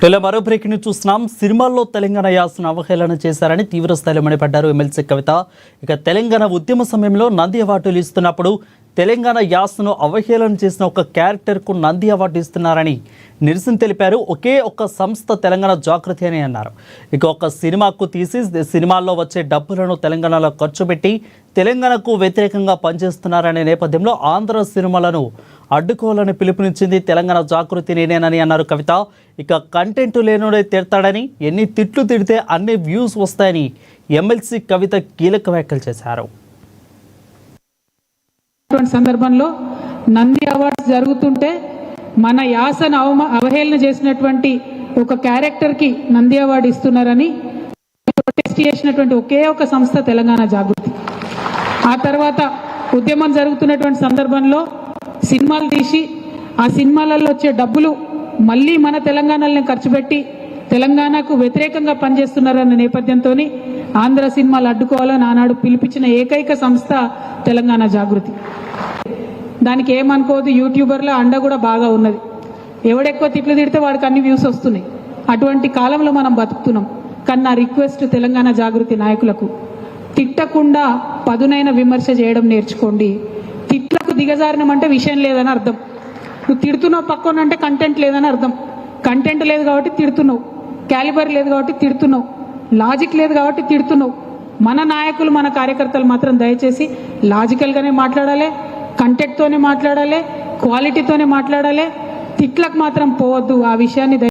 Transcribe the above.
మరో బ్రేక్ ని చూస్తున్నాం. సినిమాల్లో తెలంగాణ యాసను అవహేళన చేశారని తీవ్ర స్థాయిలో మండిపడ్డారు ఎమ్మెల్సీ కవిత. ఇక తెలంగాణ ఉద్యమ సమయంలో నంది అవార్డులు ఇస్తున్నప్పుడు తెలంగాణ యాసను అవహేళన చేసిన ఒక క్యారెక్టర్కు నంది అవార్డు ఇస్తున్నారని నిరసన తెలిపారు. ఒకే ఒక్క సంస్థ తెలంగాణ జాగృతి అని అన్నారు. ఇక ఒక సినిమాకు తీసి సినిమాల్లో వచ్చే డబ్బులను తెలంగాణలో ఖర్చు పెట్టి తెలంగాణకు వ్యతిరేకంగా పనిచేస్తున్నారనే నేపథ్యంలో ఆంధ్ర సినిమాలను అడ్డుకోవాలని పిలుపునిచ్చింది తెలంగాణ జాగృతి నేనేనని అన్నారు కవిత. ఇక కంటెంట్ లేనుడే తిడతాడని, ఎన్ని తిట్లు తిడితే అన్ని వ్యూస్ వస్తాయని ఎమ్మెల్సీ కవిత కీలక వ్యాఖ్యలు చేశారు. సందర్భంలో నంది అవార్డ్స్ జరుగుతుంటే మన యాసను అవహేళన చేసినటువంటి ఒక క్యారెక్టర్కి నంది అవార్డు ఇస్తున్నారని ప్రొటెస్ట్ చేసినటువంటి ఒకే ఒక సంస్థ తెలంగాణ జాగృతి. ఆ తర్వాత ఉద్యమం జరుగుతున్నటువంటి సందర్భంలో సినిమాలు తీసి ఆ సినిమాలలో వచ్చే డబ్బులు మళ్ళీ మన తెలంగాణలో ఖర్చు పెట్టి తెలంగాణకు వ్యతిరేకంగా పనిచేస్తున్నారన్న నేపథ్యంతో ఆంధ్ర సినిమాలు అడ్డుకోవాలని ఆనాడు పిలిపించిన ఏకైక సంస్థ తెలంగాణ జాగృతి. దానికి ఏమనుకోవద్దు, యూట్యూబర్ల అండ కూడా బాగా ఉన్నది. ఎవడెక్కువ తిట్లు తిడితే వాడికి అన్ని వ్యూస్ వస్తున్నాయి. అటువంటి కాలంలో మనం బతుకుతున్నాం. కానీ నా రిక్వెస్ట్ తెలంగాణ జాగృతి నాయకులకు, తిట్టకుండా పదునైన విమర్శ చేయడం నేర్చుకోండి. తిట్లకు దిగజారినం అంటే విషయం లేదని అర్థం. నువ్వు తిడుతున్నావు పక్కన అంటే కంటెంట్ లేదని అర్థం. కంటెంట్ లేదు కాబట్టి తిడుతున్నావు, క్యాలిబర్ లేదు కాబట్టి తిడుతున్నావు, లాజిక్ లేదు కాబట్టి తిడుతున్నావు. మన నాయకులు మన కార్యకర్తలు మాత్రం దయచేసి లాజికల్గానే మాట్లాడాలి, కంటెంట్తోనే మాట్లాడాలి, క్వాలిటీతోనే మాట్లాడాలి. తిట్లకు మాత్రం పోవద్దు. ఆ విషయాన్ని